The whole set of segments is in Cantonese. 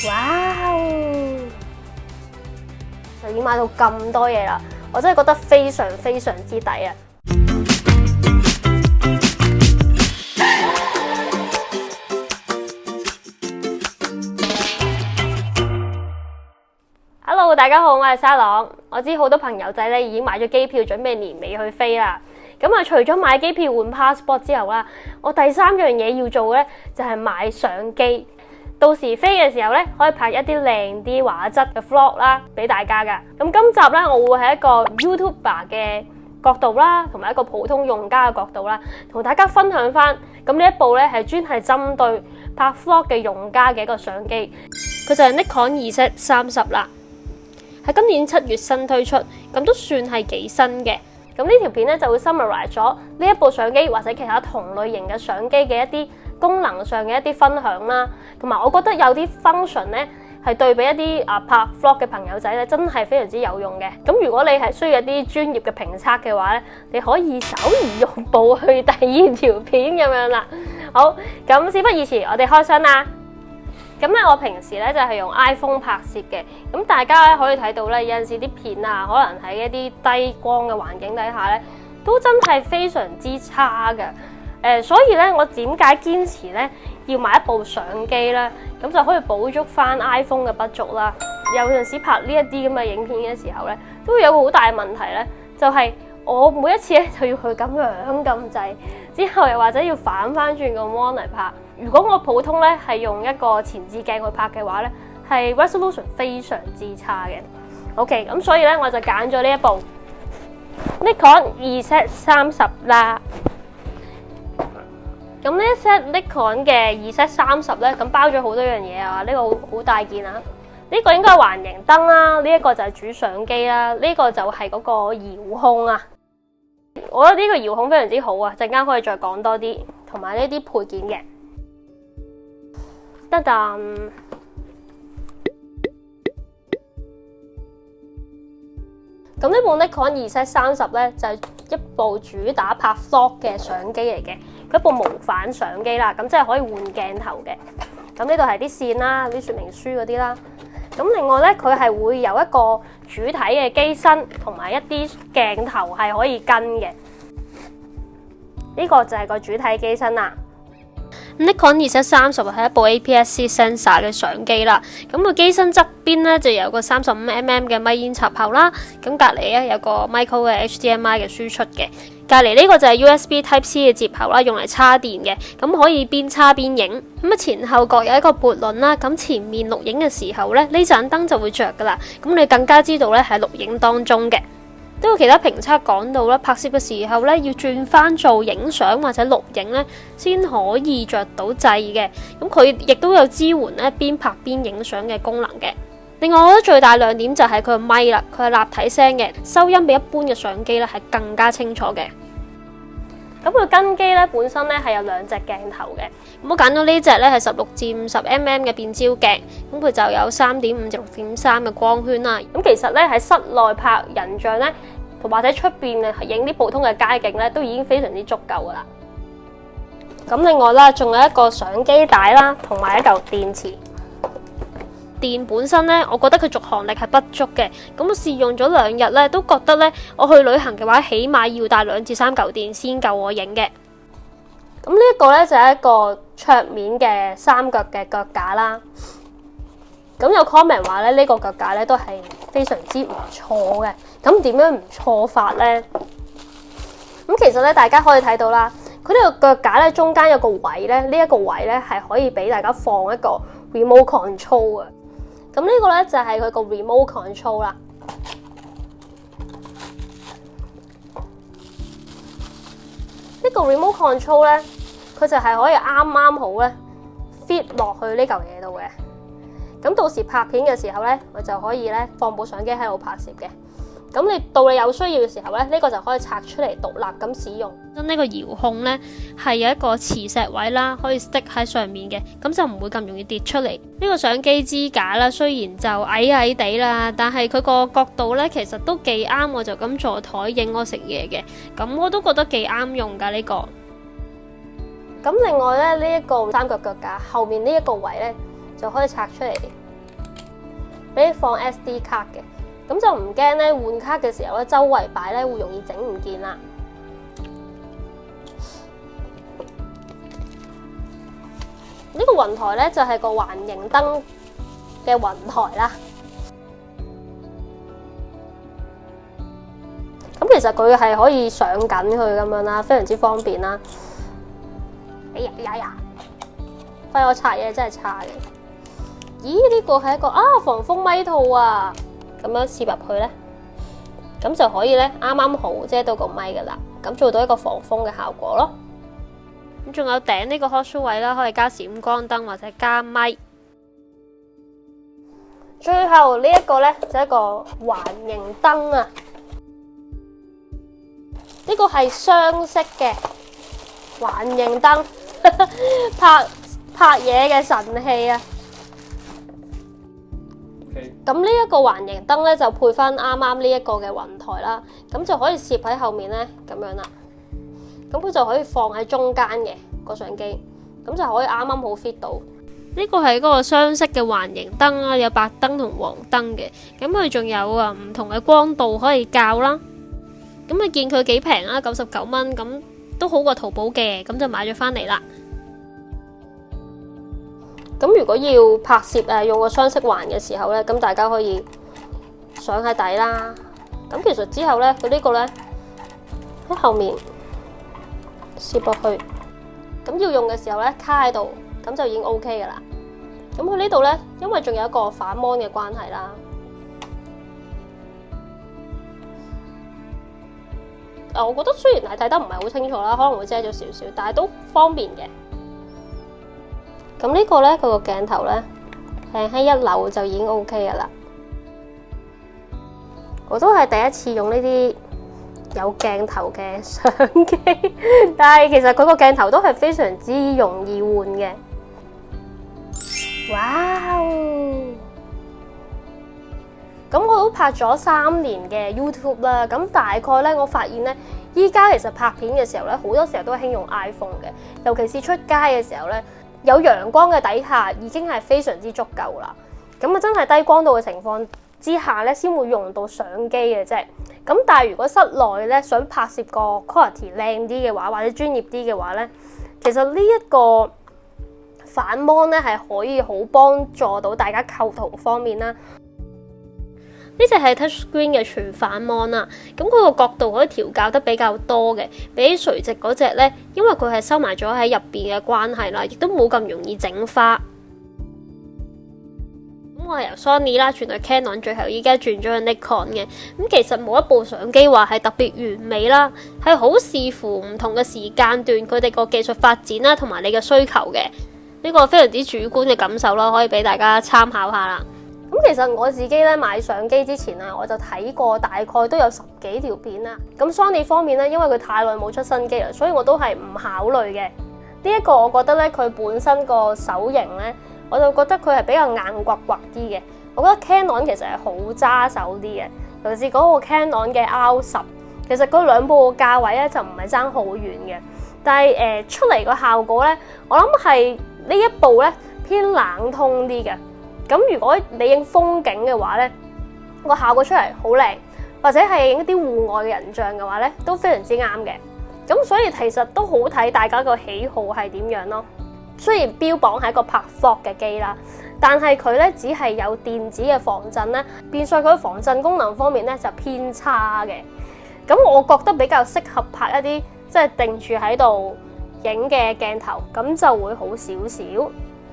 哇哦！就已經買到咁多嘢啦，我真係覺得非常非常之抵啊！ Hello， 大家好，我係沙朗。我知好多朋友仔咧已經買咗機票，準備年尾去飛啦。咁啊，除咗買機票換 passport 之後啦，我第三樣嘢要做嘅咧就係買相機。到時飛嘅時候咧，可以拍一啲靚啲畫質嘅 vlog 啦，俾大家噶。咁今集咧，我會喺一個 YouTuber 嘅角度啦，同埋一個普通用家嘅角度啦，同大家分享翻。咁呢一部咧係專係針對拍 vlog 嘅用家嘅一個相機，佢就係 Nikon EZ30啦。喺今年7月新推出，咁都算係幾新嘅。咁呢條片咧就會 summarize 咗呢一部相機或者其他同類型嘅相機嘅一啲功能上嘅一啲分享啦，同埋我覺得有啲 function 咧係對比一啲拍 vlog 嘅朋友仔咧真係非常之有用嘅。咁如果你係需要一啲專業嘅評測嘅話咧，你可以稍移用步去第二條片咁樣啦。好，咁事不宜遲，我哋開箱啦。咁咧，我平時咧就係用 iPhone 拍攝嘅。咁大家咧可以睇到咧，有陣時啲片啊，可能喺一啲低光嘅環境底下咧，都真係非常之差嘅。所以咧，我點解堅持咧要買一部相機咧？咁就可以補足翻 iPhone 嘅不足啦。有陣時拍呢一啲咁嘅影片嘅時候咧，都會有個好大嘅問題咧，就係我每一次咧就要去咁樣撳掣，之後又或者要反翻轉個 mon 嚟拍。如果我普通咧係用一個前置鏡去拍嘅話咧，係 resolution 非常之差嘅。OK， 咁所以咧我就揀咗呢一部 Nikon EZ30啦。咁呢一 set Nikon 嘅EZ30咧，咁包咗好多樣嘢啊！呢個好大件啊！呢個應該係環形燈啦，呢一個就係主相機啦，呢個就係嗰個遙控啊。我覺得呢個遙控非常之好啊！陣間可以再講多啲，同埋呢啲配件嘅。得啖。咁呢部 Nikon EZ30咧就係一部主打拍 vlog 嘅相機嚟嘅，佢一部無反相機啦，咁即係可以換鏡頭嘅。咁呢度係啲線啦，啲說明書嗰啲啦。咁另外咧，佢係會有一個主體嘅機身，同埋一啲鏡頭係可以跟嘅。呢個就係個主體機身啦。Nikon EZ30係一部 APS-C sensor 嘅相機啦，咁個機身側邊咧就有個35mm 嘅咪煙插口啦，咁隔離咧有個 micro 嘅 HDMI 嘅輸出嘅，隔離呢個就係 USB Type-C 嘅接口啦，用嚟叉電嘅，咁可以邊叉邊影，咁啊前後各有一個撥輪啦，咁前面錄影嘅時候咧呢盞燈就會着噶啦，咁你更加知道咧喺錄影當中嘅。都有其他評測講到啦，拍攝嘅時候咧要轉翻做影相或者錄影咧，先可以着到掣嘅。咁佢亦都有支援咧邊拍邊影相嘅功能嘅。另外，我覺得最大亮點就係佢個咪啦，佢係立體聲嘅，收音比一般嘅相機咧係更加清楚嘅。咁佢跟機咧本身咧係有兩隻鏡頭嘅，咁我揀咗呢隻咧係16至50mm嘅變焦鏡，咁佢就有3.5至6.3嘅光圈啦。咁其實咧喺室內拍人像咧，同或者出邊啊影啲普通嘅街景咧，都已經非常之足夠噶啦。咁另外啦，仲有一個相機帶啦，同埋一嚿電池。電本身咧，我覺得佢續航力係不足嘅。咁我試用咗2日咧，都覺得咧，我去旅行嘅話，起碼要帶2至3嚿電先夠我影嘅。咁呢一個咧就係一個桌面嘅3腳嘅腳架啦。咁有 comment 話咧，呢個腳架咧都係非常之唔錯嘅。咁點樣唔錯法咧？咁其實咧，大家可以睇到啦，佢呢個腳架咧中間有個位咧，呢一個位咧係可以俾大家放一個 remote control 嘅。咁呢個咧就係佢個 remote control 啦。呢個 remote control 咧，佢就係可以啱啱好咧 fit 落去呢嚿嘢度嘅。咁到時拍片嘅時候咧，我就可以咧放部相機喺度拍攝嘅。咁你有需要嘅時候咧，呢個就可以拆出嚟獨立咁使用。呢個遙控咧係有一個磁石位啦，可以 stick 喺上面嘅，咁就唔會咁容易跌出嚟。呢個相機支架啦，雖然就矮矮地啦，但係佢個角度咧其實都幾啱，我就咁坐台影我食嘢嘅，咁我都覺得幾啱用㗎呢個。咁另外咧呢一個3腳腳架後面呢一個位咧就可以拆出嚟俾你放 SD 卡嘅，咁就唔驚咧換卡嘅時候咧周圍擺咧會容易整唔見啦。呢個雲台咧就係個環形燈嘅雲台啦。咁其實佢係可以上緊佢咁樣啦，非常之方便啦。哎呀，費我拆嘢真係差嘅。咦？呢個係一個防風咪套啊！咁樣攝入去咧，咁就可以咧啱啱好遮到個咪噶啦，咁做到一個防風嘅效果咯。咁仲有頂呢個 hot shoe 位啦，可以加閃光燈或者加咪。最後呢一個咧就係一個環形燈啊！呢個係雙色嘅環形燈，拍嘢嘅神器啊！咁呢一個環形燈咧就配翻啱啱呢一個嘅雲台啦，咁就可以攝喺後面咧咁樣啦。咁佢就可以放喺中間嘅個相機，咁就可以啱啱好 fit 到。呢個係嗰個雙色嘅環形燈啦，有白燈同黃燈嘅，咁佢仲有唔同嘅光度可以校啦。咁啊見佢幾平啦，99蚊，咁都好過淘寶嘅，咁就買咗翻嚟啦。咁如果要拍攝用個雙色環嘅時候咧，咁大家可以上喺底啦。咁其實之後咧，佢呢個咧喺後面攝落去，咁要用嘅時候咧卡喺度，咁就已經 OK 噶啦。咁佢呢度咧，因為仲有一個反芒嘅關係啦。我覺得雖然係睇得唔係好清楚啦，可能會遮咗少少，但係都方便嘅。咁呢個咧，佢個鏡頭咧輕輕一扭就已經 OK 噶啦。我都係第一次用呢啲有鏡頭嘅相機，但係其實佢個鏡頭都係非常之容易換嘅。哇！咁我都拍咗3年嘅 YouTube 啦，咁大概咧，我發現咧，依家其實拍片嘅時候咧，好多時候都係興用 iPhone 嘅，尤其是出街嘅時候咧，有陽光嘅底下已經係非常之足夠啦。咁啊，真係低光度嘅情況之下咧，先會用到相機嘅啫。咁但係如果室內咧想拍攝個 quality 靚啲嘅話，或者專業啲嘅話咧，其實呢一個反芒咧係可以好幫助到大家構圖方面啦。呢隻係 touchscreen 嘅全反芒啦，咁佢個角度可以調校得比較多嘅，比起垂直嗰隻咧，因為佢係收埋咗喺入邊嘅關係啦，亦都冇咁容易整花。咁我係由 Sony 啦轉去 Canon， 最後依家轉咗去 Nikon 嘅。咁其實冇一部相機話係特別完美啦，係好視乎唔同嘅時間段佢哋個技術發展啦，同埋你嘅需求嘅。呢個非常之主觀嘅感受啦，可以俾大家參考下啦。咁其實我自己咧買相機之前啊，我就睇過大概都有10幾條片啦。咁 Sony 方面咧，因為佢太耐冇出新機啦，所以我都係唔考慮嘅。呢一個我覺得咧，佢本身個手型咧，我就覺得佢係比較硬刮刮啲嘅。我覺得 Canon 其實係好揸手啲嘅，尤其是嗰個 Canon 嘅 R10，其實嗰兩部嘅價位咧就唔係爭好遠嘅，但係出嚟個效果咧，我諗係呢一部咧偏冷通啲嘅。咁如果你影風景嘅話咧，個效果出嚟好靚，或者係影一啲戶外嘅人像嘅話咧，都非常之啱嘅。咁所以其實都好睇大家個喜好係點樣咯。雖然標榜係一個拍 vlog 嘅機啦，但係佢咧只係有電子嘅防震咧，變相佢防震功能方面咧就偏差嘅。咁我覺得比較適合拍一啲即係定住喺度影嘅鏡頭，咁就會好少少。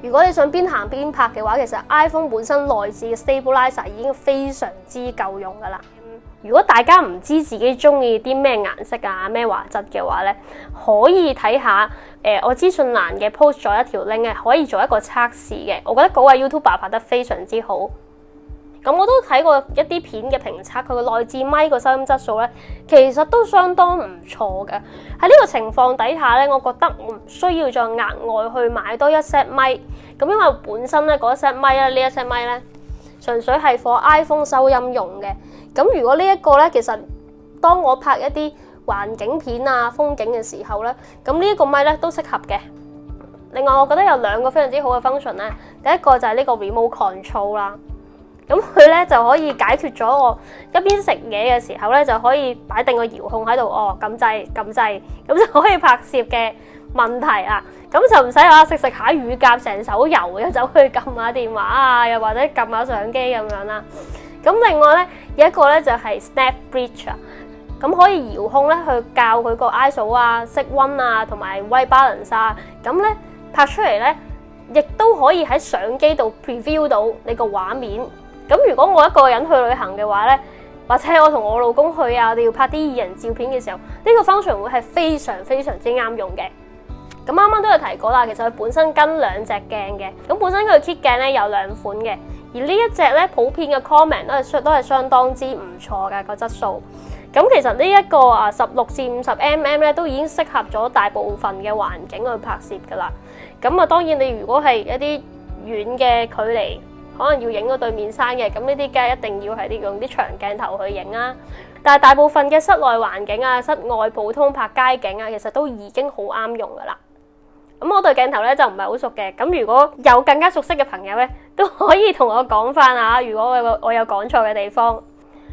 如果你想邊行邊拍嘅話，其實 iPhone 本身內置嘅 stabilizer 已經非常之夠用噶啦。如果大家唔知自己中意啲咩顏色啊、咩畫質嘅話咧，可以睇下我資訊欄嘅 post 咗一條 link 可以做一個測試嘅。我覺得嗰位 YouTuber 拍得非常之好。咁我都睇過一啲片嘅評測，佢個內置咪個收音質素咧，其實都相當唔錯嘅。喺呢個情況底下咧，我覺得我唔需要再額外去買多一 set 咪。咁因為本身咧嗰一 set 咪咧，呢一 set 咪咧，純粹係 for iPhone 收音用嘅。咁如果呢一個咧，其實當我拍一啲環境片啊、風景嘅時候咧，咁呢一個咪咧都適合嘅。另外，我覺得有2個非常之好嘅 function 咧，第一個就係呢個 remote control 啦。咁佢咧就可以解決咗我一邊食嘢嘅時候咧就可以擺定個遙控喺度，撳掣，咁就可以拍攝嘅問題啦。咁就唔使話食食下乳鴿成手油，又走去撳下電話啊，又或者撳下相機咁樣啦。咁另外咧有一個咧就係 Snap Bridge 啊，咁可以遙控咧去教佢個 ISO 啊、色溫啊同埋 white balance 啊，咁咧拍出嚟咧亦都可以喺相機度 preview 到你個畫面。咁如果我一個人去旅行嘅話咧，或者我同我老公去啊，我哋要拍啲二人照片嘅時候，呢個 function 會係非常之啱用嘅。咁啱啱都有提過啦，其實佢本身跟兩隻鏡嘅，咁本身佢嘅 kit 鏡咧有兩款嘅，而呢一隻咧普遍嘅 comment 都係相當之唔錯嘅個質素。咁其實呢一個16至50mm 咧都已經適合咗大部分嘅環境去拍攝噶啦。咁當然你如果係一啲遠嘅距離，可能要影到對面山嘅，咁呢啲梗係一定要係用啲長鏡頭去影啦。但係大部分嘅室內環境啊、室外普通拍街景啊，其實都已經好啱用噶啦。咁我對鏡頭咧就唔係好熟嘅，咁如果有更加熟悉嘅朋友咧，都可以同我講翻啊，如果我有講錯嘅地方。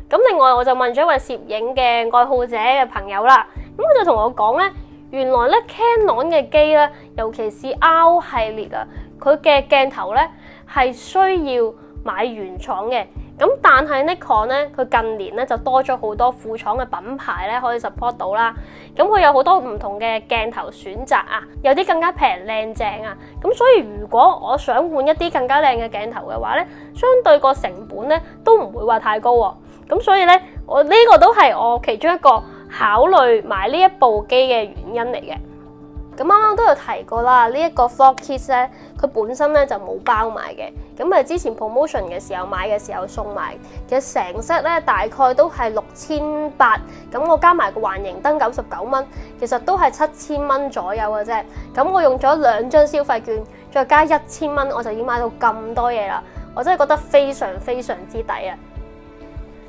咁另外我就問咗一位攝影嘅愛好者嘅朋友啦，咁佢就同我講咧，原來咧 Canon 嘅機咧，尤其是 R 系列啊，佢嘅鏡頭咧係需要買原廠嘅。咁但係 Nikon 咧，佢近年咧就多咗好多副廠嘅品牌咧可以 support 到啦。咁佢有好多唔同嘅鏡頭選擇啊，有啲更加平靚正啊。咁所以如果我想換一啲更加靚嘅鏡頭嘅話咧，相對個成本咧都唔會話太高喎。咁所以咧，我呢個都係我其中一個考慮買呢一部機嘅原因嚟嘅。咁啱啱都有提過啦，呢一個 Vlog Kit 咧，佢本身咧就冇包埋嘅。咁之前 promotion 嘅時候買嘅時候送埋，其實成 set 咧大概都係6800，咁我加埋個環形燈99蚊，其實都係7000蚊左右嘅啫。咁我用咗2張消費券，再加1000蚊，我就已經買到咁多嘢啦。我真係覺得非常之抵啊！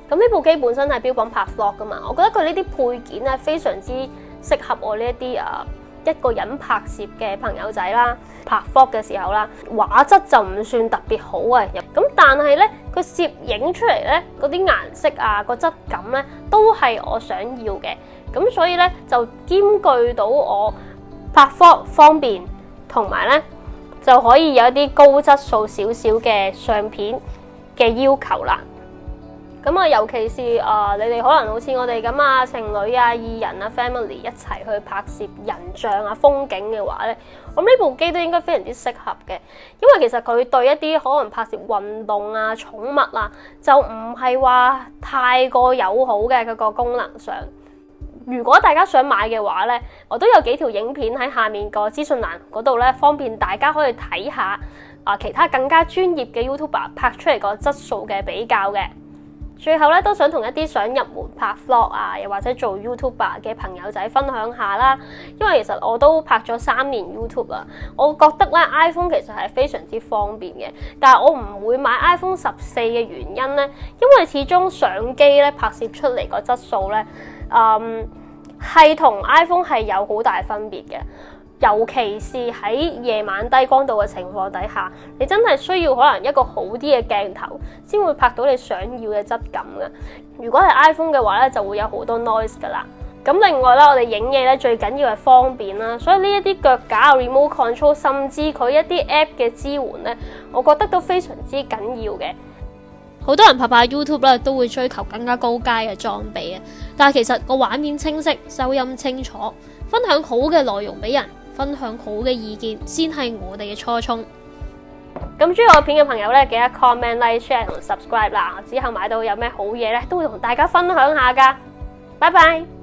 咁呢部機本身係標榜拍 Vlog 噶嘛，我覺得佢呢啲配件咧非常之適合我呢一啲一個人拍攝嘅朋友仔啦，拍 Vlog 嘅時候啦，畫質就唔算特別好啊。咁但係咧，佢攝影出嚟咧嗰啲顏色啊，個質感咧都係我想要嘅。咁所以咧就兼具到我拍 Vlog 方便，同埋咧就可以有一啲高質素少少嘅相片嘅要求啦。咁尤其是你哋可能好似我哋咁啊，情侶啊、二人啊、family 一齊去拍攝人像啊、風景嘅話咧，咁呢部機都應該非常之適合嘅，因為其實佢對一啲可能拍攝運動啊、寵物啊，就唔係話太過友好嘅佢個功能上。如果大家想買嘅話咧，我都有幾條影片喺下面個資訊欄嗰度咧，方便大家可以睇下其他更加專業嘅 YouTuber 拍出嚟個質素嘅比較嘅。最後咧都想同一啲想入門拍 Vlog 啊，又或者做 YouTuber 嘅朋友仔分享下啦。因為其實我都拍咗3年 YouTube 啦，我覺得咧 iPhone 其實係非常之方便嘅，但係我唔會買 iPhone 14嘅原因咧，因為始終相機咧拍攝出嚟個質素咧，係同 iPhone 係有好大分別嘅。尤其是喺夜晚低光度嘅情況底下，你真係需要可能一個好啲嘅鏡頭先會拍到你想要嘅質感嘅。如果係 iPhone 嘅話咧，就會有好多 noise 噶啦。咁另外啦，我哋影嘢咧最緊要係方便啦，所以呢一啲腳架、remote control， 甚至佢一啲 app 嘅支援咧，我覺得都非常之緊要嘅。好多人拍 YouTube 咧都會追求更加高階嘅裝備啊，但係其實個畫面清晰、收音清楚，分享好嘅內容俾人，分享好嘅意見先係我哋嘅初衷。咁中意我片嘅朋友咧，記得 comment、like、share 同 subscribe 啦。之後買到有咩好嘢咧，都會同大家分享下噶。拜拜。